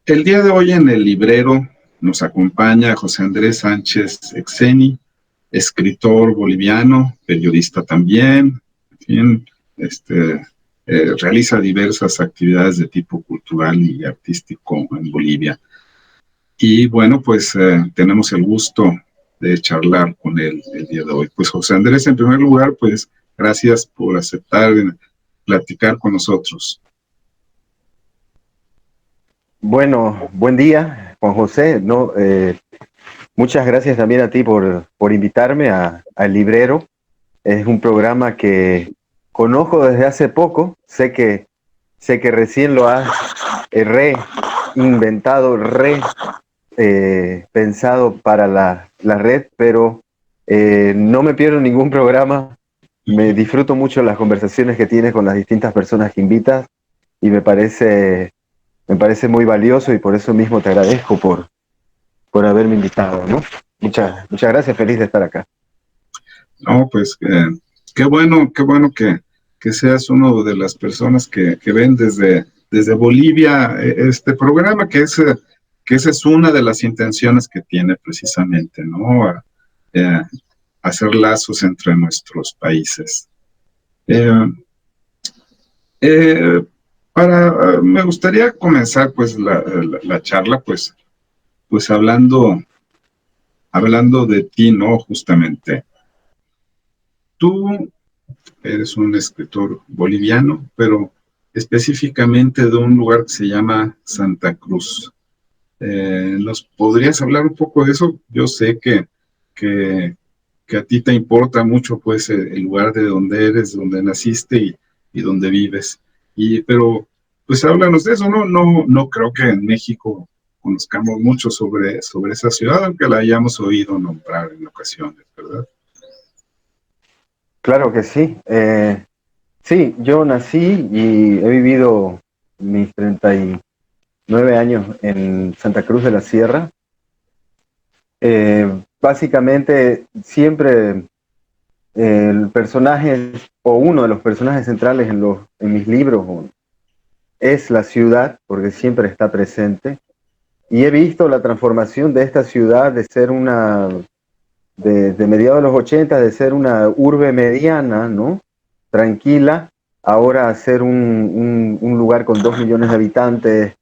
El día de hoy en el librero nos acompaña José Andrés Sánchez Exeni, escritor boliviano, periodista también, en fin, realiza diversas actividades de tipo cultural y artístico en Bolivia. Y bueno, pues tenemos el gusto de charlar con él el día de hoy. Pues José Andrés, en primer lugar, pues gracias por aceptar platicar con nosotros. Bueno, buen día, Juan José. No, muchas gracias también a ti por invitarme al Librero. Es un programa que conozco desde hace poco. Sé que recién lo has reinventado, pensado para la red, pero no me pierdo ningún programa. Me disfruto mucho las conversaciones que tienes con las distintas personas que invitas y me parece muy valioso y por eso mismo te agradezco por haberme invitado, ¿no? Muchas gracias, feliz de estar acá. No, pues qué bueno que seas uno de las personas que ven desde Bolivia este programa, que esa es una de las intenciones que tiene precisamente, ¿no? Eh, hacer lazos entre nuestros países. Eh, eh, Me gustaría comenzar pues la charla pues hablando de ti, ¿no? Justamente. Tú eres un escritor boliviano, pero específicamente de un lugar que se llama Santa Cruz. ¿Nos podrías hablar un poco de eso? Yo sé que, que a ti te importa mucho pues el lugar de donde eres, donde naciste y donde vives. Pero pues háblanos de eso, ¿no? No creo que en México conozcamos mucho sobre esa ciudad, aunque la hayamos oído nombrar en ocasiones, ¿verdad? Claro que sí. Sí, yo nací y he vivido mis 39 años en Santa Cruz de la Sierra. Básicamente, siempre el personaje o uno de los personajes centrales en mis libros es la ciudad, porque siempre está presente. Y he visto la transformación de esta ciudad de ser de mediados de los 80, de ser una urbe mediana, ¿no? Tranquila, ahora a ser un lugar con 2 millones de habitantes,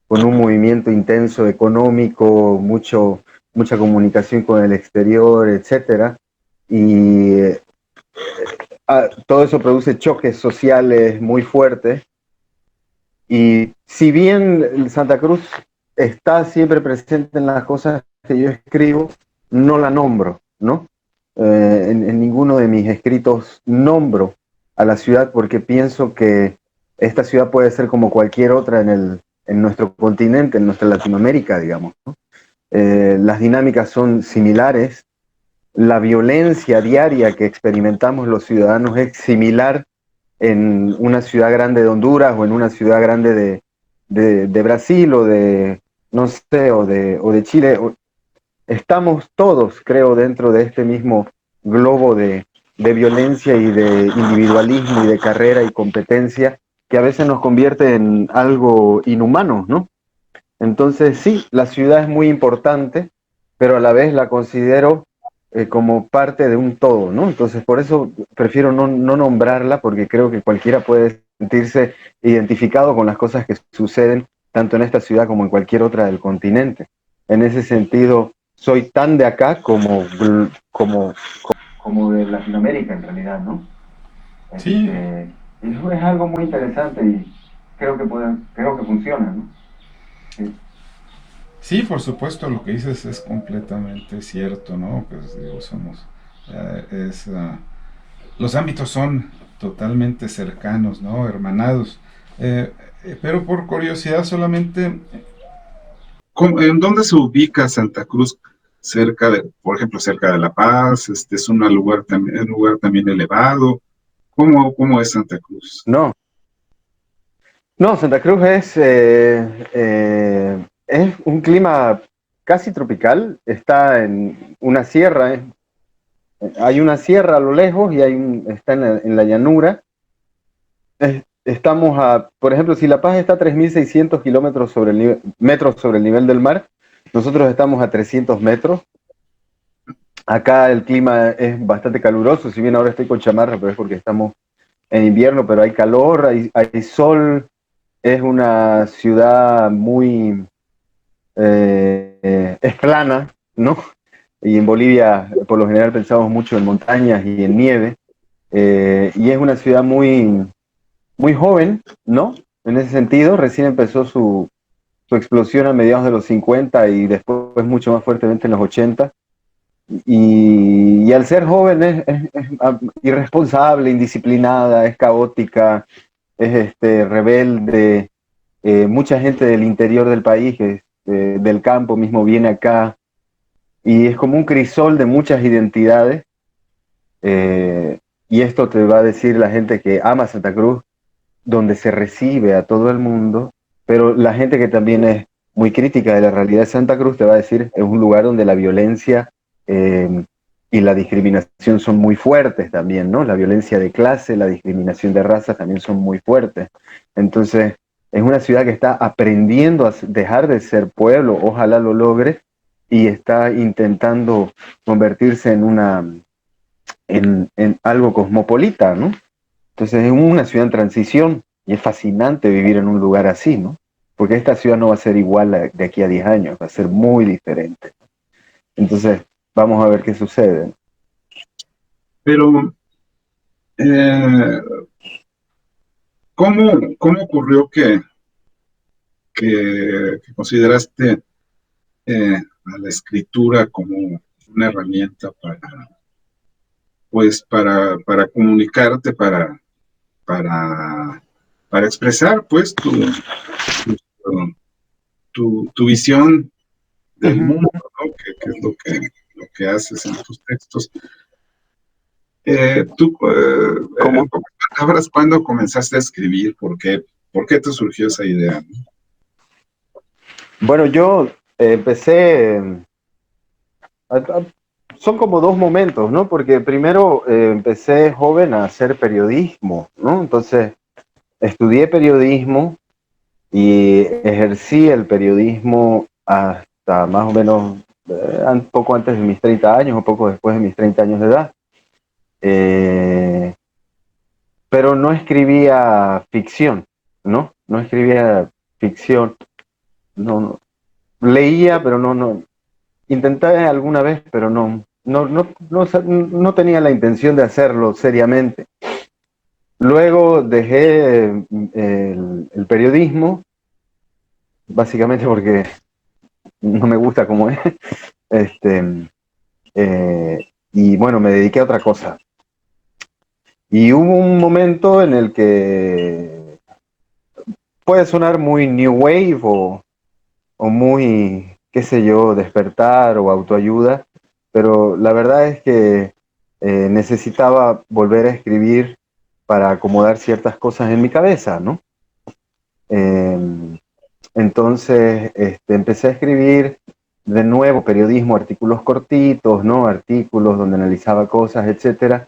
con un movimiento intenso económico, mucha comunicación con el exterior, etcétera. Y todo eso produce choques sociales muy fuertes. Y si bien Santa Cruz está siempre presente en las cosas que yo escribo, no la nombro, ¿no? En ninguno de mis escritos nombro a la ciudad porque pienso que esta ciudad puede ser como cualquier otra en nuestro continente, en nuestra Latinoamérica, digamos, ¿no? Las dinámicas son similares, la violencia diaria que experimentamos los ciudadanos es similar en una ciudad grande de Honduras o en una ciudad grande de Brasil o de, no sé, o de Chile. Estamos todos, creo, dentro de este mismo globo de violencia y de individualismo y de carrera y competencia que a veces nos convierte en algo inhumano, ¿no? Entonces, sí, la ciudad es muy importante, pero a la vez la considero como parte de un todo, ¿no? Entonces, por eso prefiero no nombrarla, porque creo que cualquiera puede sentirse identificado con las cosas que suceden tanto en esta ciudad como en cualquier otra del continente. En ese sentido, soy tan de acá como de Latinoamérica, en realidad, ¿no? Sí, Eso es algo muy interesante y creo que funciona, ¿no? Sí. sí, por supuesto, lo que dices es completamente cierto, ¿no? Pues digo, los ámbitos son totalmente cercanos, ¿no? Hermanados. Pero por curiosidad solamente, ¿en dónde se ubica Santa Cruz? Cerca de, por ejemplo, cerca de La Paz, es un lugar también elevado. ¿Cómo es Santa Cruz? No, no, Santa Cruz es un clima casi tropical. Está en una sierra. Hay una sierra a lo lejos y está en la llanura. estamos por ejemplo, si La Paz está a 3.600 kilómetros sobre metros sobre el nivel del mar, nosotros estamos a 300 metros. Acá el clima es bastante caluroso, si bien ahora estoy con chamarra, pero es porque estamos en invierno, pero hay calor, hay sol. Es una ciudad muy, es plana, ¿no? Y en Bolivia, por lo general, pensamos mucho en montañas y en nieve. Y es una ciudad muy, muy joven, ¿no? En ese sentido, recién empezó su explosión a mediados de los 50 y después mucho más fuertemente en los 80. Y al ser joven es irresponsable, indisciplinada, es caótica, es rebelde. Mucha gente del interior del país, del campo mismo, viene acá y es como un crisol de muchas identidades. Y esto te va a decir la gente que ama Santa Cruz, donde se recibe a todo el mundo, pero la gente que también es muy crítica de la realidad de Santa Cruz te va a decir es un lugar donde la violencia eh, y la discriminación son muy fuertes también, ¿no? La violencia de clase, la discriminación de raza también son muy fuertes. Entonces, es una ciudad que está aprendiendo a dejar de ser pueblo, ojalá lo logre, y está intentando convertirse en algo cosmopolita, ¿no? Entonces es una ciudad en transición y es fascinante vivir en un lugar así, ¿no? Porque esta ciudad no va a ser igual de aquí a 10 años, va a ser muy diferente. Entonces, vamos a ver qué sucede. Pero, eh, ¿cómo ocurrió que consideraste a la escritura como una herramienta pues, para comunicarte, para, para expresar, pues, tu visión del mundo, ¿no? Que es lo que haces en tus textos. En Como, pocas palabras, ¿cuándo comenzaste a escribir? ¿Por qué te surgió esa idea? ¿No? bueno, yo empecé, son como dos momentos, ¿no? Porque primero empecé joven a hacer periodismo, ¿no? Entonces, estudié periodismo y ejercí el periodismo hasta más o menos poco antes de mis 30 años o poco después de mis 30 años de edad. Eh, pero no escribía ficción, ¿no? No escribía ficción, no, leía, pero no, intenté alguna vez, pero no tenía la intención de hacerlo seriamente. Luego dejé el periodismo, básicamente porque no me gusta como es, este, y bueno, me dediqué a otra cosa. Y hubo un momento en el que puede sonar muy new wave o muy, qué sé yo, despertar o autoayuda, pero la verdad es que necesitaba volver a escribir para acomodar ciertas cosas en mi cabeza, ¿no? Eh, entonces empecé a escribir de nuevo periodismo, artículos cortitos, ¿no? Artículos donde analizaba cosas, etcétera.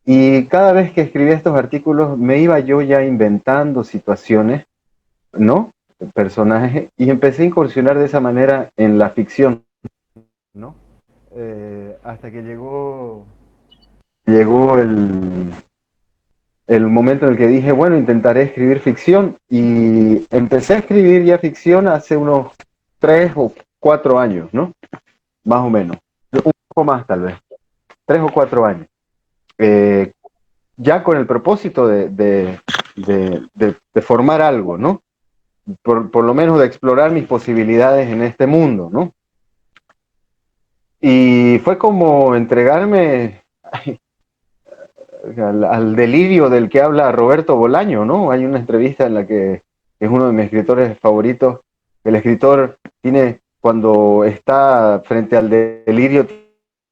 Y cada vez que escribía estos artículos me iba yo ya inventando situaciones, ¿no? Personajes, y empecé a incursionar de esa manera en la ficción, ¿no? Hasta que llegó el momento en el que dije, bueno, intentaré escribir ficción, y empecé a escribir ya ficción hace unos 3 o 4 años, ¿no? Más o menos, un poco más tal vez, 3 o 4 años. Eh, ya con el propósito de formar algo, ¿no? Por lo menos de explorar mis posibilidades en este mundo, ¿no? Y fue como entregarme al delirio del que habla Roberto Bolaño, ¿no? Hay una entrevista en la que es uno de mis escritores favoritos. El escritor tiene, cuando está frente al delirio,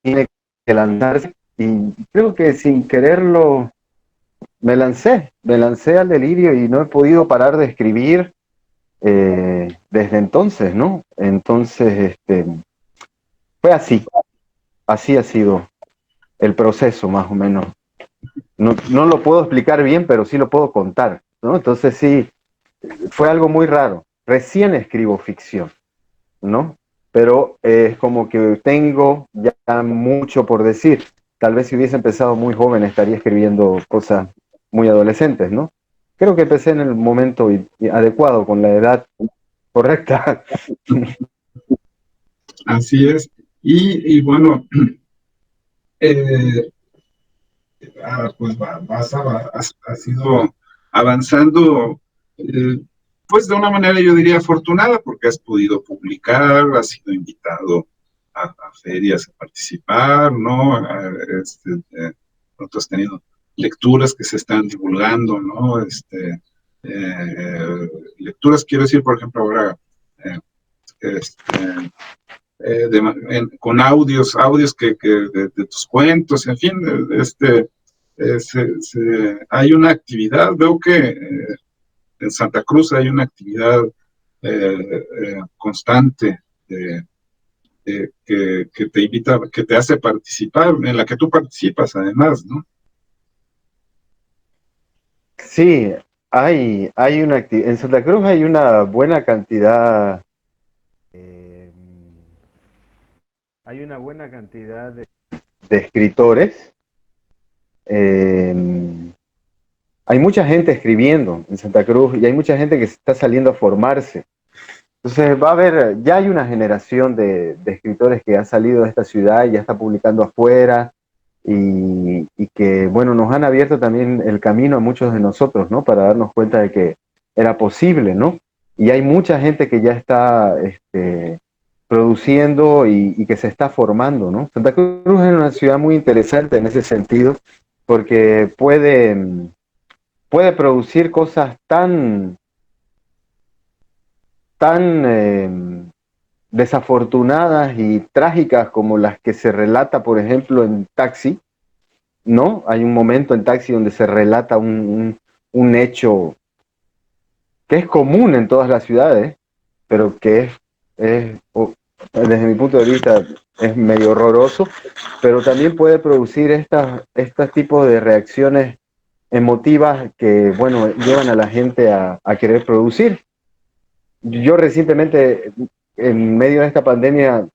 tiene que lanzarse. Y creo que sin quererlo me lancé al delirio y no he podido parar de escribir desde entonces, ¿no? Entonces, fue así ha sido el proceso más o menos. No lo puedo explicar bien, pero sí lo puedo contar. ¿no? Entonces sí, fue algo muy raro. Recién escribo ficción, ¿no? Pero es como que tengo ya mucho por decir. Tal vez si hubiese empezado muy joven estaría escribiendo cosas muy adolescentes, ¿no? Creo que empecé en el momento adecuado, con la edad correcta. Así es. Y bueno, eh, pues has ido avanzando, eh, pues de una manera yo diría afortunada, porque has podido publicar, has sido invitado a ferias a participar, ¿no? Pronto has tenido lecturas que se están divulgando, ¿no? Lecturas, quiero decir, por ejemplo, ahora, eh, este, con audios de tus cuentos, en fin, hay una actividad, veo que en Santa Cruz hay una actividad constante que te invita, que te hace participar, en la que tú participas además, ¿no? Sí, hay una en Santa Cruz hay una buena cantidad, eh, hay una buena cantidad de escritores. Eh, Hay mucha gente escribiendo en Santa Cruz y hay mucha gente que está saliendo a formarse. Entonces va a haber, ya hay una generación de escritores que ha salido de esta ciudad y ya está publicando afuera y que, bueno, nos han abierto también el camino a muchos de nosotros, ¿no? Para darnos cuenta de que era posible, ¿no? Y hay mucha gente que ya está produciendo y que se está formando, ¿no? Santa Cruz es una ciudad muy interesante en ese sentido porque puede producir cosas tan desafortunadas y trágicas como las que se relata, por ejemplo, en Taxi, ¿no? Hay un momento en Taxi donde se relata un hecho que es común en todas las ciudades, pero que desde mi punto de vista, es medio horroroso, pero también puede producir estos tipos de reacciones emotivas que, bueno, llevan a la gente a querer producir. Yo recientemente, en medio de esta pandemia,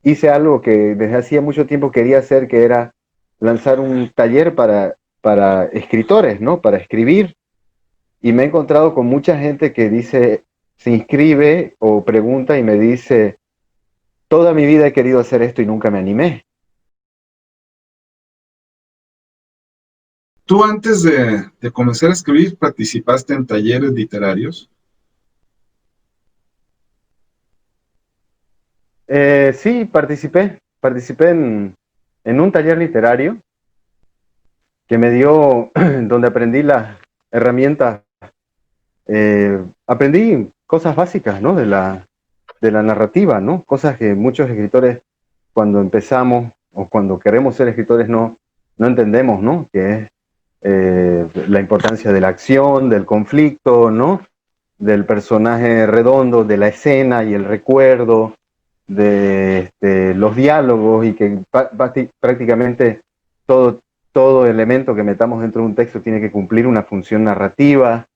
hice algo que desde hacía mucho tiempo quería hacer, que era lanzar un taller para escritores, ¿no? Para escribir. Y me he encontrado con mucha gente que dice, se inscribe o pregunta y me dice, toda mi vida he querido hacer esto y nunca me animé. ¿Tú antes de comenzar a escribir participaste en talleres literarios? Sí, participé en un taller literario que me dio, donde aprendí las herramientas, aprendí cosas básicas, ¿no? De la narrativa, ¿no? Cosas que muchos escritores, cuando empezamos o cuando queremos ser escritores, no entendemos, ¿no? Que es la importancia de la acción, del conflicto, ¿no? Del personaje redondo, de la escena y el recuerdo, de los diálogos, y que prácticamente todo, todo elemento que metamos dentro de un texto tiene que cumplir una función narrativa,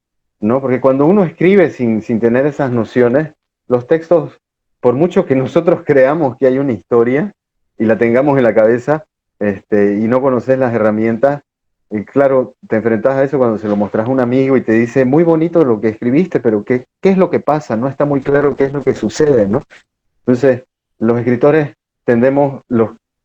¿no? Porque cuando uno escribe sin tener esas nociones, los textos, por mucho que nosotros creamos que hay una historia y la tengamos en la cabeza, y no conoces las herramientas, y claro, te enfrentas a eso cuando se lo mostras a un amigo y te dice, muy bonito lo que escribiste, pero ¿qué es lo que pasa? No está muy claro qué es lo que sucede, ¿no? Entonces, los escritores tendemos,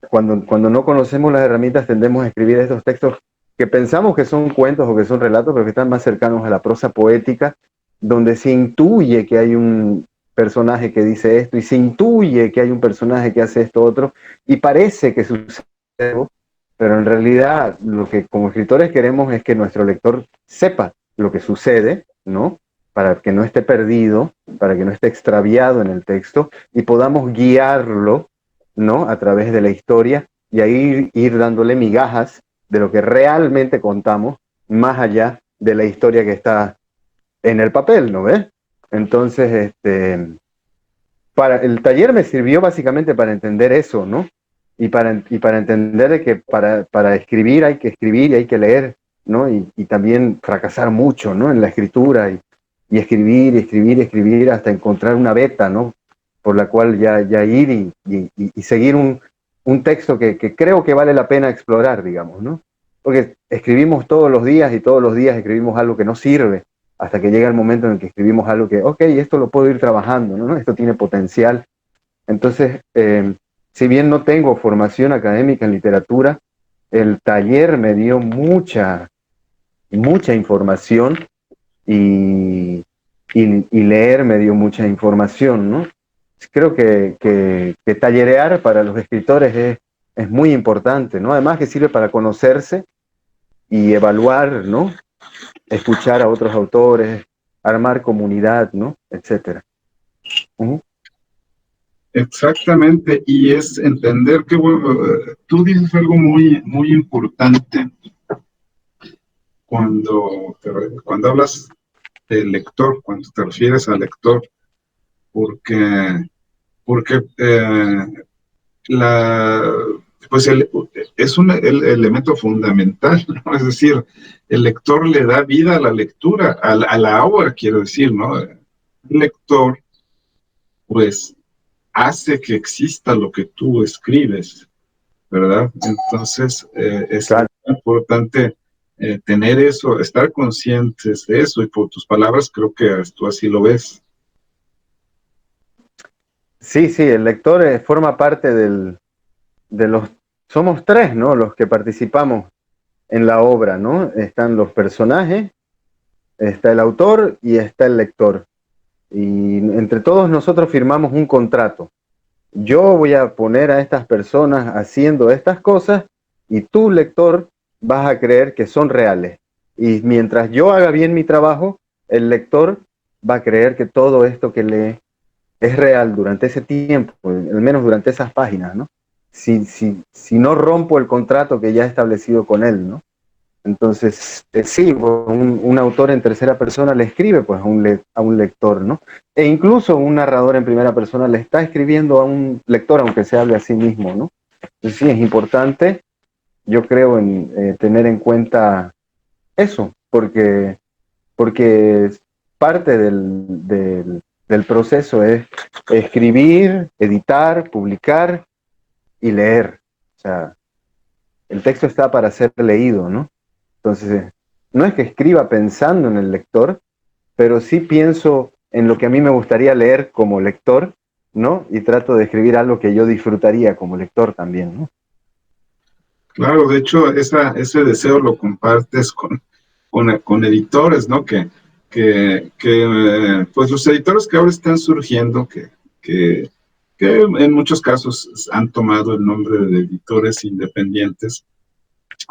cuando no conocemos las herramientas, tendemos a escribir estos textos que pensamos que son cuentos o que son relatos, pero que están más cercanos a la prosa poética, donde se intuye que hay un personaje que dice esto y se intuye que hay un personaje que hace esto otro y parece que sucede, pero en realidad lo que como escritores queremos es que nuestro lector sepa lo que sucede, ¿no? Para que no esté perdido, para que no esté extraviado en el texto y podamos guiarlo, ¿no? A través de la historia y ahí ir dándole migajas de lo que realmente contamos, más allá de la historia que está en el papel, ¿no ves? Entonces, el taller me sirvió básicamente para entender eso, ¿no? Y para entender que para escribir hay que escribir y hay que leer ¿no? Y también fracasar mucho, ¿no? En la escritura y escribir, escribir, escribir hasta encontrar una beta, ¿no? Por la cual ya ir y seguir un texto que creo que vale la pena explorar, digamos, ¿no? Porque escribimos todos los días y todos los días escribimos algo que no sirve, hasta que llega el momento en el que escribimos algo que, ok, esto lo puedo ir trabajando, ¿no? Esto tiene potencial. Entonces, si bien no tengo formación académica en literatura, el taller me dio mucha información y leer me dio mucha información, ¿no? Creo que tallerear para los escritores es muy importante, ¿no? Además que sirve para conocerse y evaluar, ¿no? Escuchar a otros autores, armar comunidad, ¿no? Etcétera. Exactamente, y es entender que bueno, tú dices algo muy, muy importante cuando hablas del lector, cuando te refieres al lector, porque la, pues es el elemento fundamental, ¿no? Es decir, el lector le da vida a la lectura, a la obra, quiero decir, ¿no? El lector, pues, hace que exista lo que tú escribes, ¿verdad? Entonces, es Claro. importante tener eso, estar conscientes de eso, y por tus palabras creo que tú así lo ves. Sí, sí, el lector forma parte de los... Somos tres, ¿no? Los que participamos en la obra, ¿no? Están los personajes, está el autor y está el lector. Y entre todos nosotros firmamos un contrato. Yo voy a poner a estas personas haciendo estas cosas y tú, lector, vas a creer que son reales. Y mientras yo haga bien mi trabajo, el lector va a creer que todo esto que lee es real durante ese tiempo, al menos durante esas páginas, ¿no? Si no rompo el contrato que ya he establecido con él, ¿no? Entonces, sí, un autor en tercera persona le escribe pues a un lector, ¿no? E incluso un narrador en primera persona le está escribiendo a un lector, aunque se hable a sí mismo, ¿no? Entonces, sí, es importante, yo creo, en tener en cuenta eso, porque parte del proceso es escribir, editar, publicar y leer. O sea, el texto está para ser leído, ¿no? Entonces, no es que escriba pensando en el lector, pero sí pienso en lo que a mí me gustaría leer como lector, ¿no? Y trato de escribir algo que yo disfrutaría como lector también, ¿no? Claro, de hecho, ese deseo lo compartes con editores, ¿no? Pues los editores que ahora están surgiendo, que, que en muchos casos han tomado el nombre de editores independientes,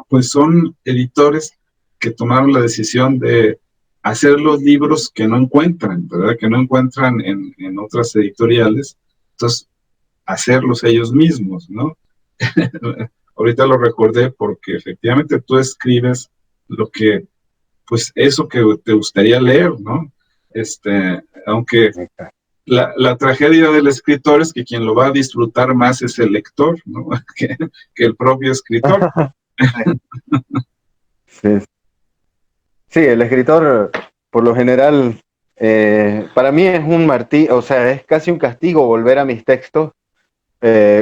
pues son editores que tomaron la decisión de hacer los libros que no encuentran, ¿verdad? Que no encuentran en otras editoriales, entonces hacerlos ellos mismos, ¿no? Ahorita lo recordé porque efectivamente tú escribes lo que, pues eso que te gustaría leer, ¿no? Aunque la tragedia del escritor es que quien lo va a disfrutar más es el lector, ¿no? Que el propio escritor. Sí, sí, el escritor, por lo general, para mí es un martirio, o sea, es casi un castigo volver a mis textos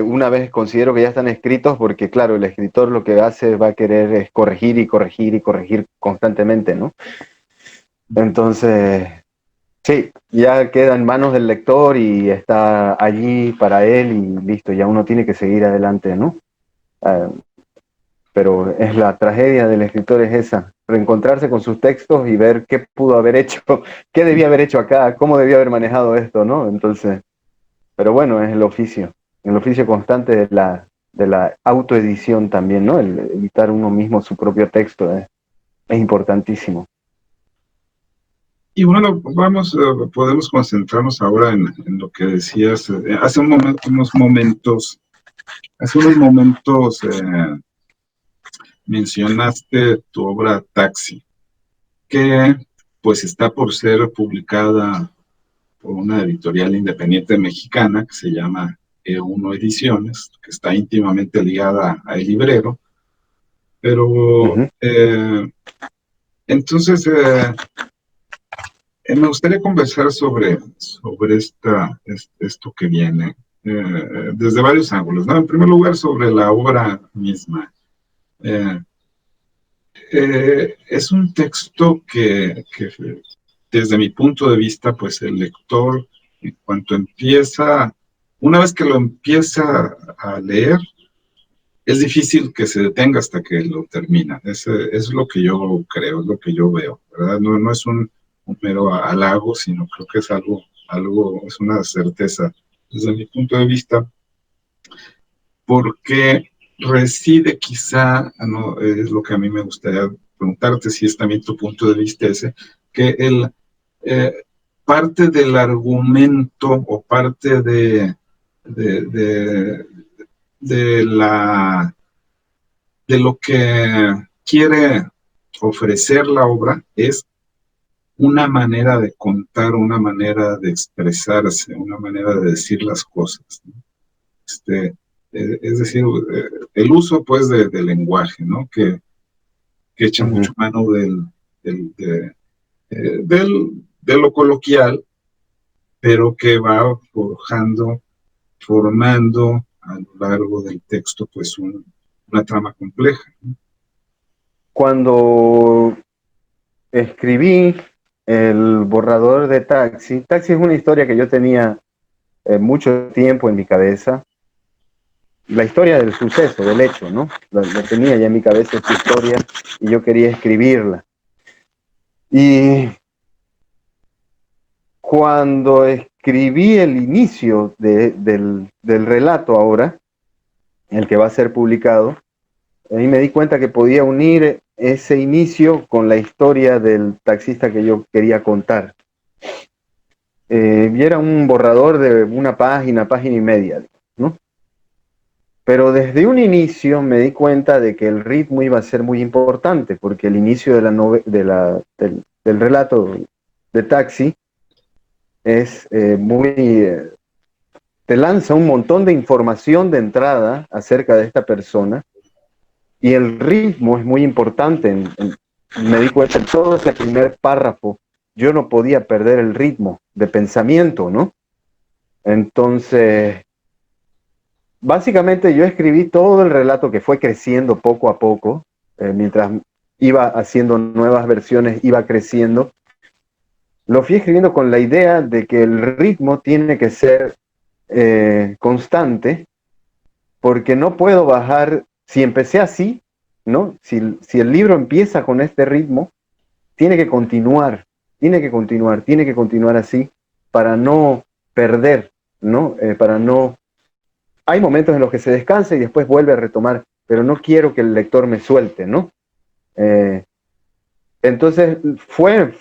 una vez considero que ya están escritos, porque claro, el escritor lo que hace va a querer es corregir y corregir y corregir constantemente, ¿no? Entonces, sí, ya queda en manos del lector y está allí para él y listo, ya uno tiene que seguir adelante, ¿no? Uh, pero es la tragedia del escritor es esa, reencontrarse con sus textos y ver qué pudo haber hecho, qué debía haber hecho acá, cómo debía haber manejado esto, ¿no? Entonces, pero bueno, es el oficio constante de la autoedición también, ¿no? El editar uno mismo su propio texto es importantísimo. Y bueno, podemos concentrarnos ahora en lo que decías hace unos momentos, mencionaste tu obra Taxi, que pues está por ser publicada por una editorial independiente mexicana que se llama E1 Ediciones, que está íntimamente ligada a El Librero, pero Uh -huh. Entonces, me gustaría conversar sobre esto que viene, desde varios ángulos, ¿no? En primer lugar, sobre la obra misma. Eh, es un texto que, desde mi punto de vista, pues el lector, en cuanto empieza, una vez que lo empieza a leer, es difícil que se detenga hasta que lo termina. Es lo que yo creo, es lo que yo veo, ¿verdad? No es un mero halago, sino creo que es es una certeza desde mi punto de vista, porque reside quizá, no, es lo que a mí me gustaría preguntarte, si es también tu punto de vista ese, que eh, parte del argumento o parte de, de, de la de lo que quiere ofrecer la obra es una manera de contar, una manera de expresarse, una manera de decir las cosas, ¿no? Es decir, el uso pues del lenguaje, ¿no? Que echa Ujú. mucho mano del, de, de lo coloquial, pero que va formando a lo largo del texto pues una trama compleja. Cuando escribí el borrador de Taxi, Taxi es una historia que yo tenía mucho tiempo en mi cabeza, la historia del suceso, del hecho, ¿no? La tenía ya en mi cabeza esta historia y yo quería escribirla. Y cuando escribí el inicio del relato ahora, el que va a ser publicado, ahí me di cuenta que podía unir ese inicio con la historia del taxista que yo quería contar. Y era un borrador de una página, página y media, ¿no? Pero desde un inicio me di cuenta de que el ritmo iba a ser muy importante, porque el inicio del relato de Taxi es te lanza un montón de información de entrada acerca de esta persona, y el ritmo es muy importante. Me di cuenta en todo ese primer párrafo, yo no podía perder el ritmo de pensamiento, ¿no? Entonces, básicamente yo escribí todo el relato que fue creciendo poco a poco, mientras iba haciendo nuevas versiones, iba creciendo. Lo fui escribiendo con la idea de que el ritmo tiene que ser constante, porque no puedo bajar, si empecé así, ¿no? Si el libro empieza con este ritmo, tiene que continuar, tiene que continuar, tiene que continuar así para no perder, ¿no? Para no... Hay momentos en los que se descansa y después vuelve a retomar, pero no quiero que el lector me suelte, ¿no? Eh, entonces fue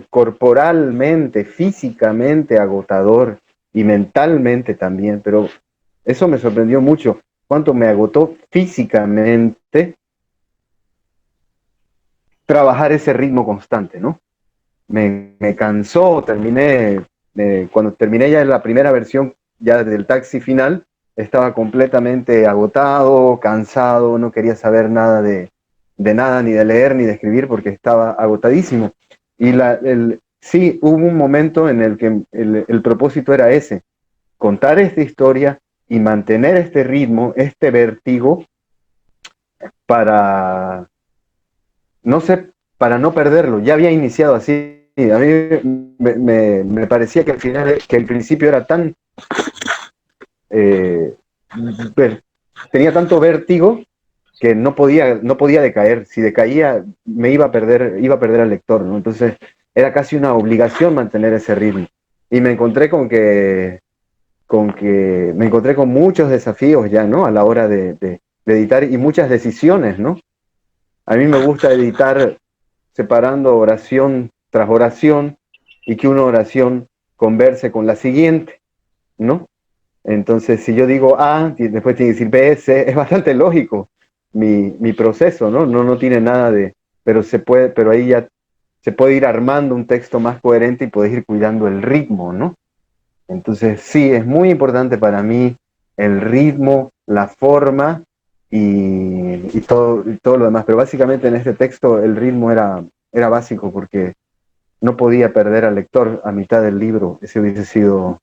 corporalmente, físicamente agotador y mentalmente también, pero eso me sorprendió mucho, cuánto me agotó físicamente trabajar ese ritmo constante, ¿no? Me cansó, cuando terminé ya la primera versión, ya del Taxi final, estaba completamente agotado, cansado, no quería saber nada de nada, ni de leer, ni de escribir, porque estaba agotadísimo. Y sí, hubo un momento en el que el propósito era ese, contar esta historia y mantener este ritmo, este vértigo, para, no sé, para no perderlo. Ya había iniciado así. A mí me parecía que que el principio era tan, eh, tenía tanto vértigo que no podía decaer. Si decaía, iba a perder al lector, ¿no? Entonces era casi una obligación mantener ese ritmo. Y me encontré me encontré con muchos desafíos ya, ¿no? A la hora de editar, y muchas decisiones, ¿no? A mí me gusta editar separando oración tras oración, y que una oración converse con la siguiente, ¿no? Entonces, si yo digo A, después tiene que decir B, C, es bastante lógico mi proceso, ¿no? No tiene nada de, pero ahí ya se puede ir armando un texto más coherente y puedes ir cuidando el ritmo, ¿no? Entonces, sí, es muy importante para mí el ritmo, la forma y y todo lo demás. Pero básicamente en este texto el ritmo era básico porque no podía perder al lector a mitad del libro. Ese hubiese sido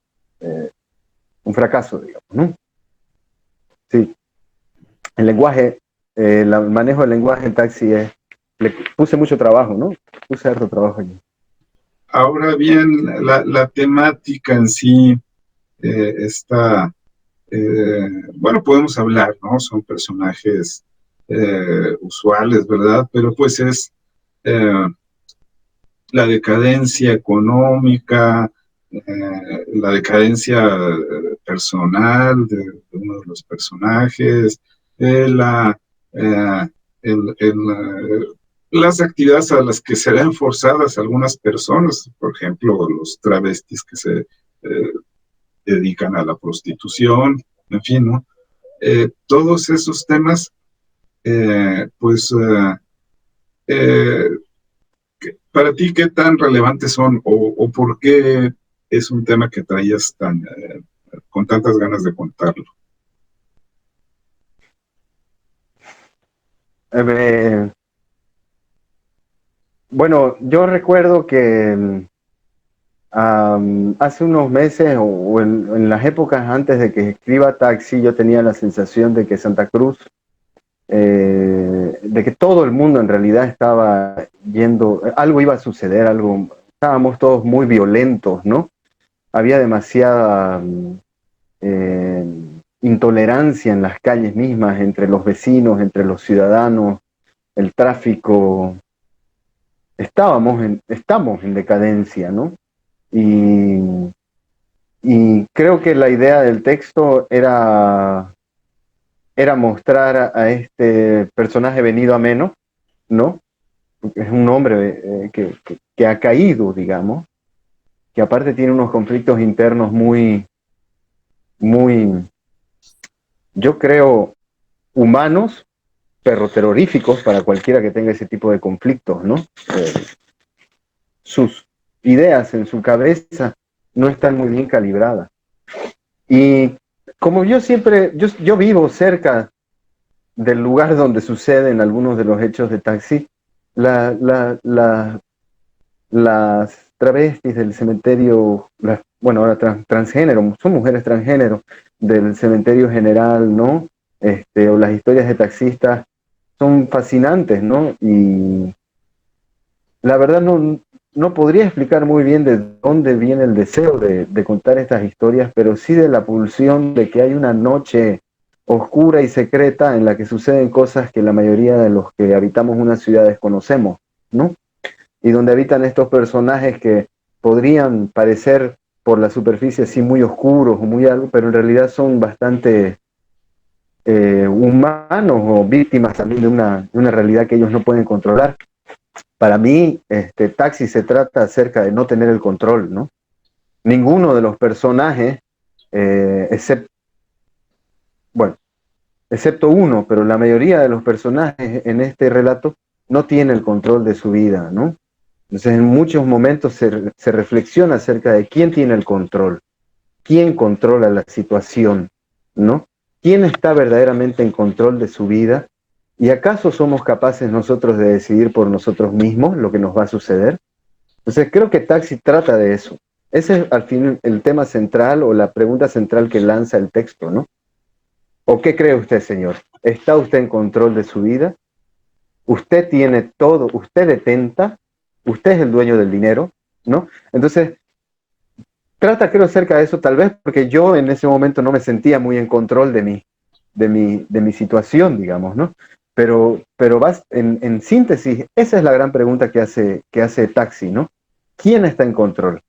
un fracaso, digamos, ¿no? Sí. El lenguaje, el manejo del lenguaje en Taxi le puse mucho trabajo, ¿no? Puse harto trabajo allí. Ahora bien, la temática en sí está, bueno, podemos hablar, ¿no? Son personajes usuales, ¿verdad? Pero pues es la decadencia económica, la decadencia personal de uno de los personajes, la, eh, las actividades a las que se ven forzadas algunas personas, por ejemplo, los travestis que se dedican a la prostitución, en fin, ¿no? Todos esos temas, pues, eh, para ti, ¿qué tan relevantes son o por qué es un tema que traías con tantas ganas de contarlo? Eh, bueno, yo recuerdo que hace unos meses o en las épocas antes de que escriba Taxi, yo tenía la sensación de que Santa Cruz, de que todo el mundo en realidad estaba yendo, algo iba a suceder, algo, estábamos todos muy violentos, ¿no? Había demasiada eh, intolerancia en las calles mismas, entre los vecinos, entre los ciudadanos, el tráfico. Estamos en decadencia, ¿no? Y, y creo que la idea del texto era mostrar a este personaje venido a menos, ¿no? Es un hombre que ha caído, digamos, que aparte tiene unos conflictos internos muy, yo creo, humanos, pero terroríficos para cualquiera que tenga ese tipo de conflictos, ¿no? Sus ideas en su cabeza no están muy bien calibradas. Y como yo vivo cerca del lugar donde suceden algunos de los hechos de Taxi, la, la, la, las travestis del cementerio, bueno, ahora transgénero, son mujeres transgénero del cementerio general, ¿no? O las historias de taxistas son fascinantes, ¿no? Y la verdad no podría explicar muy bien de dónde viene el deseo de contar estas historias, pero sí de la pulsión de que hay una noche oscura y secreta en la que suceden cosas que la mayoría de los que habitamos una ciudad desconocemos, ¿no? Y donde habitan estos personajes que podrían parecer por la superficie así muy oscuros o muy algo, pero en realidad son bastante humanos o víctimas también de una realidad que ellos no pueden controlar. Para mí, Taxi se trata acerca de no tener el control, ¿no? Ninguno de los personajes, excepto, bueno, excepto uno, pero la mayoría de los personajes en este relato no tiene el control de su vida, ¿no? Entonces, en muchos momentos se reflexiona acerca de quién tiene el control, quién controla la situación, ¿no? ¿Quién está verdaderamente en control de su vida? ¿Y acaso somos capaces nosotros de decidir por nosotros mismos lo que nos va a suceder? Entonces creo que Taxi trata de eso. Ese es al fin el tema central o la pregunta central que lanza el texto, ¿no? ¿O qué cree usted, señor? ¿Está usted en control de su vida? ¿Usted tiene todo? ¿Usted detenta? ¿Usted es el dueño del dinero? ¿No? Entonces, trata creo acerca de eso, tal vez porque yo en ese momento no me sentía muy en control de mi situación, digamos, ¿no? Pero vas, en síntesis, esa es la gran pregunta que hace Taxi, ¿no? ¿Quién está en control?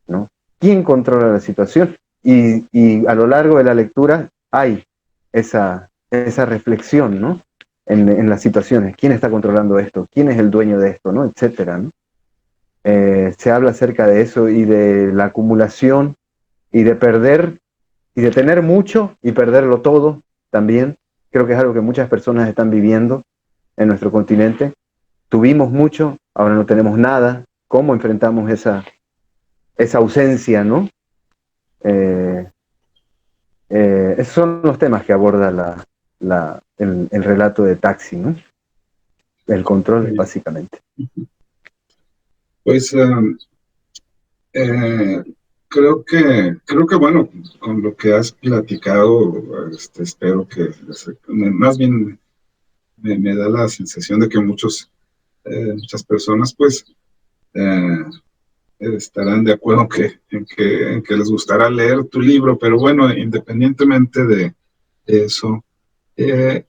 ¿No? ¿Quién controla la situación? Y a lo largo de la lectura hay esa reflexión, ¿no? En las situaciones. ¿Quién está controlando esto? ¿Quién es el dueño de esto? ¿No? Etcétera, ¿no? Se habla acerca de eso y de la acumulación y de perder y de tener mucho y perderlo todo también. Creo que es algo que muchas personas están viviendo en nuestro continente. Tuvimos mucho, ahora no tenemos nada. ¿Cómo enfrentamos esa ausencia, ¿no? Esos son los temas que aborda el relato de Taxi, ¿no? El control, básicamente. Pues eh, creo que bueno, con lo que has platicado, espero que, más bien me da la sensación de que muchas personas pues estarán de acuerdo en que les gustará leer tu libro, pero bueno, independientemente de eso, eh,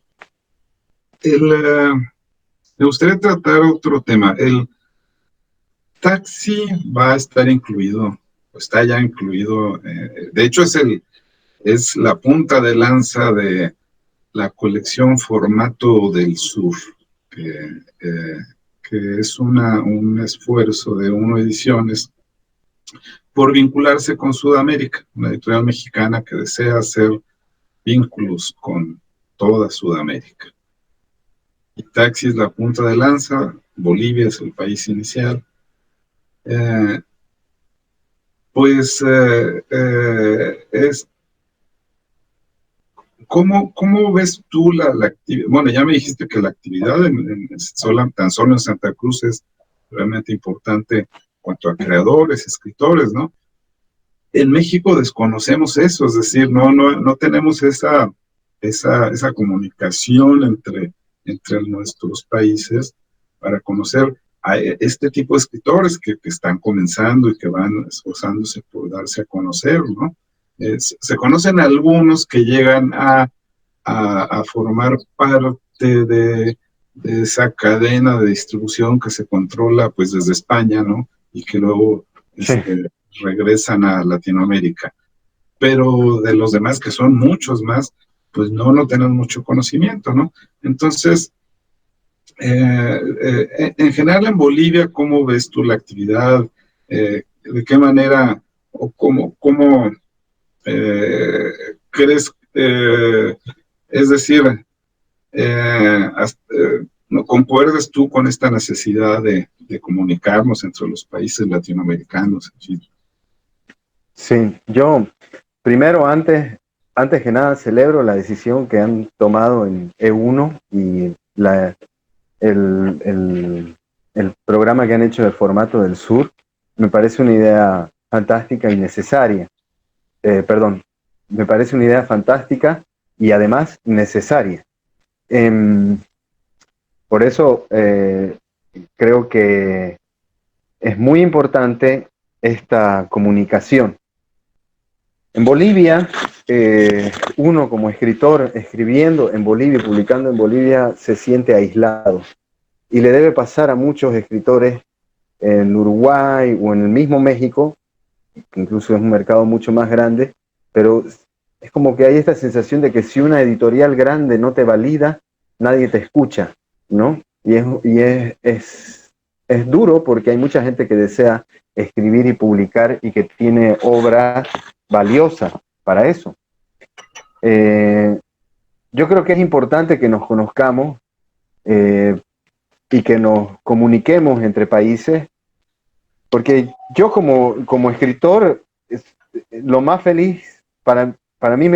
me gustaría tratar otro tema. El taxi va a estar incluido, o está ya incluido, de hecho es la punta de lanza de la colección Formato del Sur, que, eh, que es un esfuerzo de Uno Ediciones por vincularse con Sudamérica, una editorial mexicana que desea hacer vínculos con toda Sudamérica. Y Taxi es la punta de lanza, Bolivia es el país inicial. Eh, pues es ¿cómo ves tú la actividad? Bueno, ya me dijiste que la actividad tan solo en Santa Cruz es realmente importante en cuanto a creadores, escritores, ¿no? En México desconocemos eso, es decir, no tenemos esa comunicación entre nuestros países para conocer a este tipo de escritores que están comenzando y que van esforzándose por darse a conocer, ¿no? Se conocen algunos que llegan a formar parte de esa cadena de distribución que se controla pues desde España, ¿no? Y que luego Sí. regresan a Latinoamérica. Pero de los demás, que son muchos más, pues no tenemos mucho conocimiento, ¿no? Entonces, en general en Bolivia, ¿cómo ves tú la actividad? ¿De qué manera o cómo crees? Es decir, ¿no concuerdas tú con esta necesidad de comunicarnos entre los países latinoamericanos? En fin? Sí, yo primero, antes que nada, celebro la decisión que han tomado en E1 y el programa que han hecho de Formato del Sur. Me parece una idea fantástica y necesaria. Perdón, me parece una idea fantástica y además necesaria. Por eso creo que es muy importante esta comunicación. En Bolivia, uno como escritor, escribiendo en Bolivia y publicando en Bolivia, se siente aislado. Y le debe pasar a muchos escritores en Uruguay o en el mismo México, que incluso es un mercado mucho más grande, pero es como que hay esta sensación de que si una editorial grande no te valida, nadie te escucha, ¿no? Es duro porque hay mucha gente que desea escribir y publicar y que tiene obra valiosa para eso. Yo creo que es importante que nos conozcamos y que nos comuniquemos entre países, porque yo como escritor, lo más feliz para mí,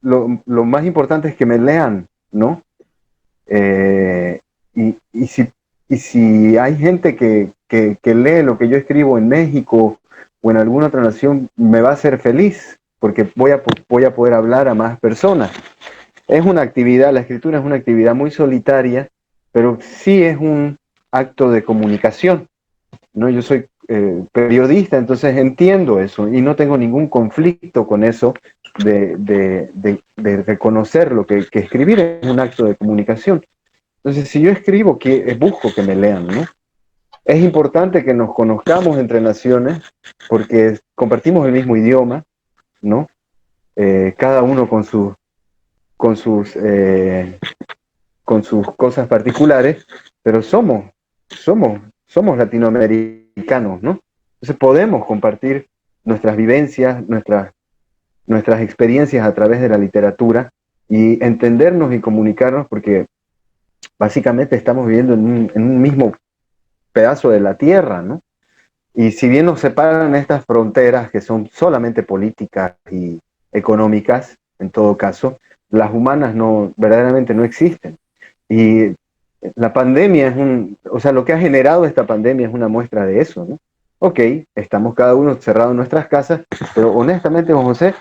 lo más importante es que me lean, ¿no? Y si hay gente que lee lo que yo escribo en México o en alguna otra nación, me va a hacer feliz, porque voy a poder hablar a más personas. Es una actividad, la escritura es una actividad muy solitaria, pero sí es un acto de comunicación, ¿no? Yo soy periodista, entonces entiendo eso y no tengo ningún conflicto con eso de reconocer que escribir es un acto de comunicación. Entonces, si yo escribo, busco que me lean, ¿no? Es importante que nos conozcamos entre naciones porque compartimos el mismo idioma, ¿no? Cada uno con sus, eh, con sus cosas particulares, pero somos latinoamericanos, ¿no? Entonces podemos compartir nuestras vivencias, nuestras experiencias a través de la literatura y entendernos y comunicarnos porque básicamente estamos viviendo en un mismo pedazo de la tierra, ¿no? Y si bien nos separan estas fronteras que son solamente políticas y económicas, en todo caso, las humanas no, verdaderamente no existen. Y la pandemia o sea, lo que ha generado esta pandemia es una muestra de eso, ¿no? Ok, estamos cada uno cerrado en nuestras casas, pero honestamente, Juan José,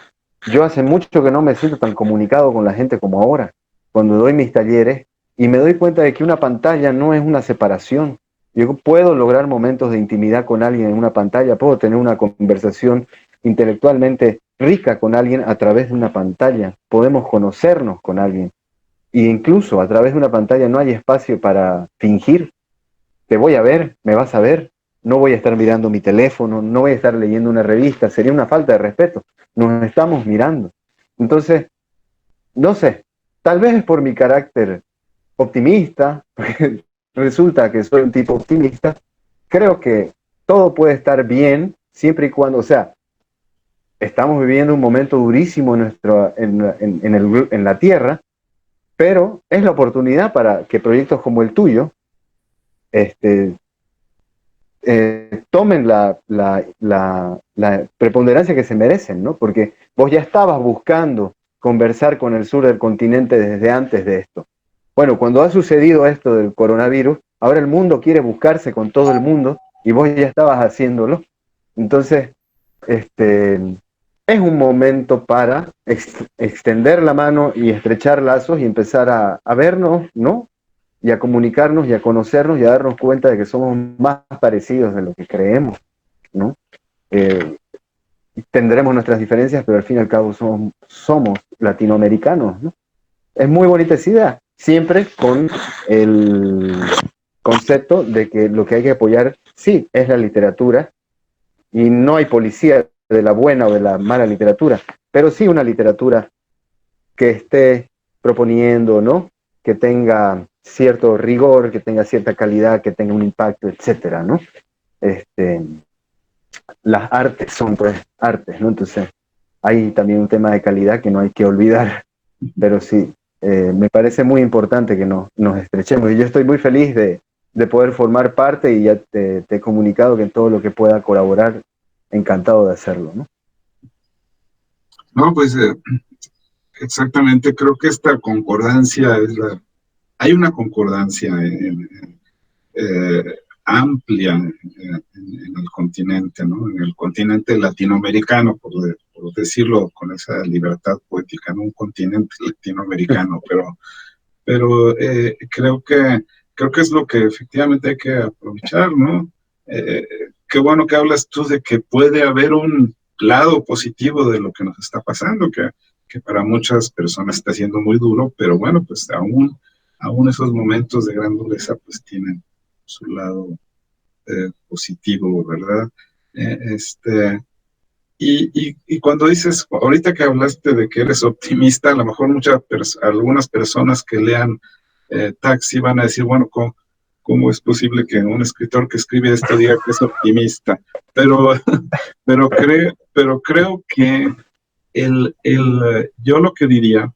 yo hace mucho que no me siento tan comunicado con la gente como ahora, cuando doy mis talleres y me doy cuenta de que una pantalla no es una separación. Yo puedo lograr momentos de intimidad con alguien en una pantalla, puedo tener una conversación intelectualmente rica con alguien a través de una pantalla, podemos conocernos con alguien. Y incluso a través de una pantalla no hay espacio para fingir. Te voy a ver, me vas a ver, no voy a estar mirando mi teléfono, no voy a estar leyendo una revista, sería una falta de respeto. Nos estamos mirando. Entonces, no sé, tal vez es por mi carácter optimista, porque resulta que soy un tipo optimista. Creo que todo puede estar bien siempre y cuando, o sea, estamos viviendo un momento durísimo en la Tierra, pero es la oportunidad para que proyectos como el tuyo este, tomen la preponderancia que se merecen, ¿no? Porque vos ya estabas buscando conversar con el sur del continente desde antes de esto. Bueno, cuando ha sucedido esto del coronavirus, ahora el mundo quiere buscarse con todo el mundo y vos ya estabas haciéndolo. Entonces, este, es un momento para extender la mano y estrechar lazos y empezar a vernos, ¿no? Y a comunicarnos y a conocernos y a darnos cuenta de que somos más parecidos de lo que creemos, ¿no? Eh, Tendremos nuestras diferencias, pero al fin y al cabo somos latinoamericanos, ¿no? Es muy bonita esa idea, siempre con el concepto de que lo que hay que apoyar, sí, es la literatura, y no hay policía de la buena o de la mala literatura, pero sí una literatura que esté proponiendo, ¿no? Que tenga cierto rigor, que tenga cierta calidad, que tenga un impacto, etcétera, ¿no? Este, las artes son pues artes, ¿no? Entonces hay también un tema de calidad que no hay que olvidar, pero sí, me parece muy importante que nos estrechemos y yo estoy muy feliz de poder formar parte y ya te he comunicado que en todo lo que pueda colaborar, encantado de hacerlo, ¿no? No, pues exactamente, creo que esta concordancia es hay una concordancia eh, amplia en el continente, ¿no? En el continente latinoamericano, por decirlo con esa libertad poética, ¿no? Un continente latinoamericano, pero creo que es lo que efectivamente hay que aprovechar, ¿no? Eh, Qué bueno que hablas tú de que puede haber un lado positivo de lo que nos está pasando, que para muchas personas está siendo muy duro, pero bueno, pues aún esos momentos de gran dureza pues tienen su lado positivo, ¿verdad? Este, y cuando dices, ahorita que hablaste de que eres optimista, a lo mejor algunas personas que lean Taxi van a decir, bueno, ¿cómo es posible que un escritor que escribe esto diga que es optimista? Pero, pero creo que yo lo que diría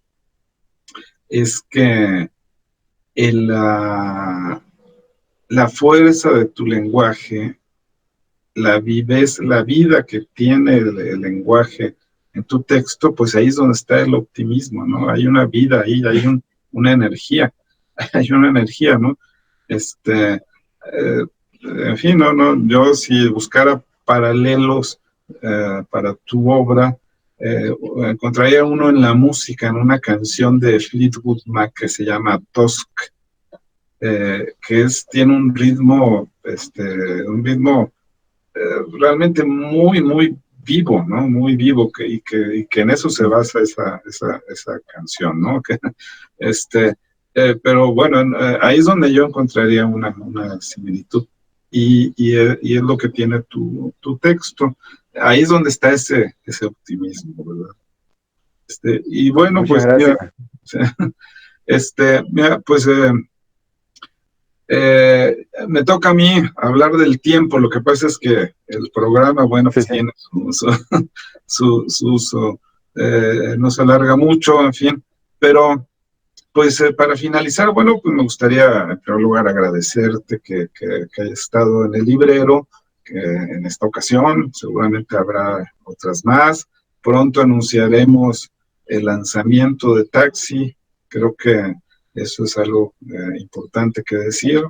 es que la fuerza de tu lenguaje, la vida que tiene el lenguaje en tu texto, pues ahí es donde está el optimismo, ¿no? Hay una vida ahí, una energía, hay una energía, ¿no? En fin, yo si buscara paralelos para tu obra, encontraría uno en la música, en una canción de Fleetwood Mac que se llama Tusk, tiene un ritmo realmente muy, muy vivo, ¿no? Muy vivo, y que en eso se basa esa canción, ¿no? Este, pero bueno, ahí es donde yo encontraría una similitud, y es lo que tiene tu texto. Ahí es donde está ese optimismo, ¿verdad? Y bueno, Muchas pues mira, gracias. pues me toca a mí hablar del tiempo. Lo que pasa es que el programa, bueno, Sí, pues sí. tiene su uso, no se alarga mucho, en fin, pero pues para finalizar, bueno, pues me gustaría en primer lugar agradecerte que hayas estado en el librero, que en esta ocasión seguramente habrá otras más. Pronto anunciaremos el lanzamiento de Taxi. Creo que eso es algo importante que decir,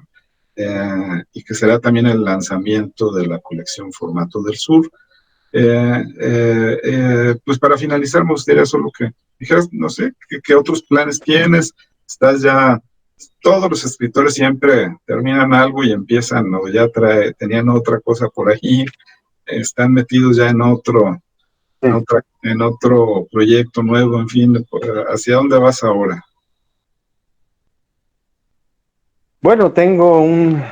y que será también el lanzamiento de la colección Formato del Sur. Pues para finalizar, me gustaría solo que dijeras, no sé, ¿qué otros planes tienes? Estás ya, todos los escritores siempre terminan algo y empiezan, o ya tenían otra cosa por ahí, están metidos ya en otro proyecto nuevo, en fin, ¿hacia dónde vas ahora? Bueno, tengo un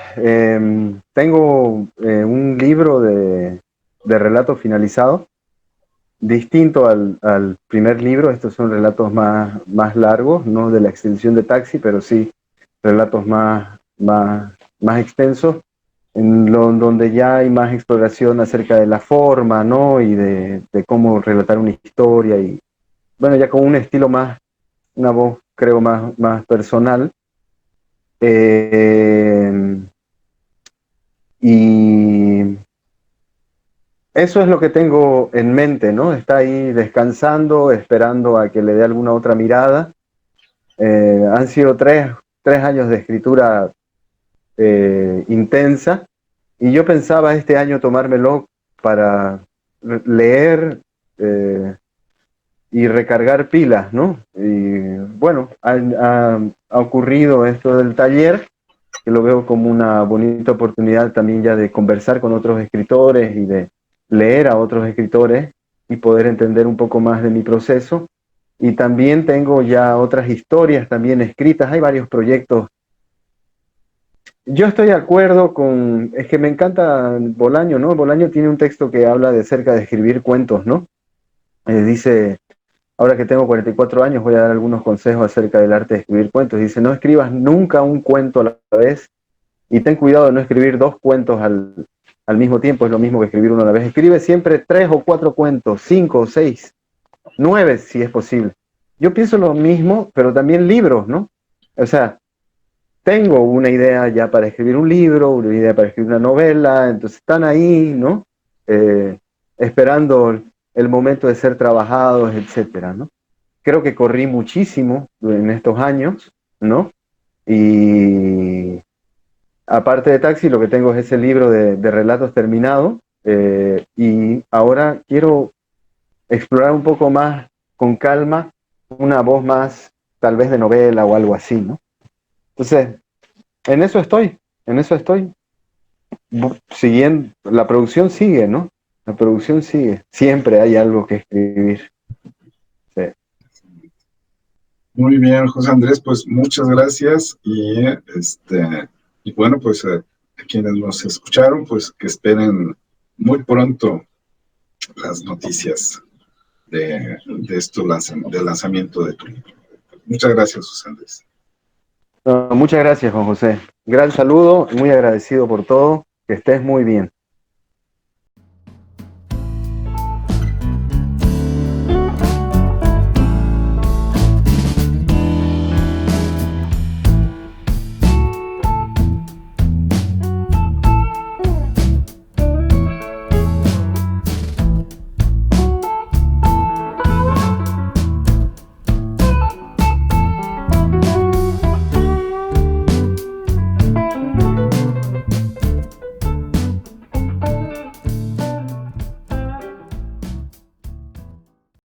libro de relatos finalizados, distinto al primer libro. Estos son relatos más largos, no de la extensión de Taxi, pero sí relatos más extensos, donde ya hay más exploración acerca de la forma, ¿no? Y de cómo relatar una historia, y bueno, ya con un estilo una voz, creo, más personal. Eh, y eso es lo que tengo en mente, ¿no? Está ahí descansando, esperando a que le dé alguna otra mirada. Han sido tres años de escritura intensa, y yo pensaba este año tomármelo para leer y recargar pilas, ¿no? Y bueno, ha ocurrido esto del taller, que lo veo como una bonita oportunidad también ya de conversar con otros escritores y de leer a otros escritores y poder entender un poco más de mi proceso. Y también tengo ya otras historias también escritas, hay varios proyectos. Yo estoy de acuerdo es que me encanta Bolaño, ¿no? Bolaño tiene un texto que habla acerca de escribir cuentos, ¿no? Dice, ahora que tengo 44 años, voy a dar algunos consejos acerca del arte de escribir cuentos. Dice, no escribas nunca un cuento a la vez, y ten cuidado de no escribir dos cuentos al mismo tiempo, es lo mismo que escribir uno a la vez. Escribe siempre 3 o 4 cuentos, 5 o 6, 9 si es posible. Yo pienso lo mismo, pero también libros, ¿no? O sea, tengo una idea ya para escribir un libro, una idea para escribir una novela, entonces están ahí, ¿no? Esperando el momento de ser trabajados, etcétera, ¿no? Creo que corrí muchísimo en estos años, ¿no? Y aparte de Taxi, lo que tengo es ese libro de relatos terminado, y ahora quiero explorar un poco más con calma una voz más, tal vez de novela o algo así, ¿no? Entonces, en eso estoy. Siguiendo, la producción sigue, ¿no? La producción sigue. Siempre hay algo que escribir. Sí. Muy bien, José Andrés, pues muchas gracias y bueno, pues a quienes nos escucharon, pues que esperen muy pronto las noticias del lanzamiento de tu libro. Muchas gracias, José Andrés. No, muchas gracias, Juan José. Gran saludo, muy agradecido por todo. Que estés muy bien.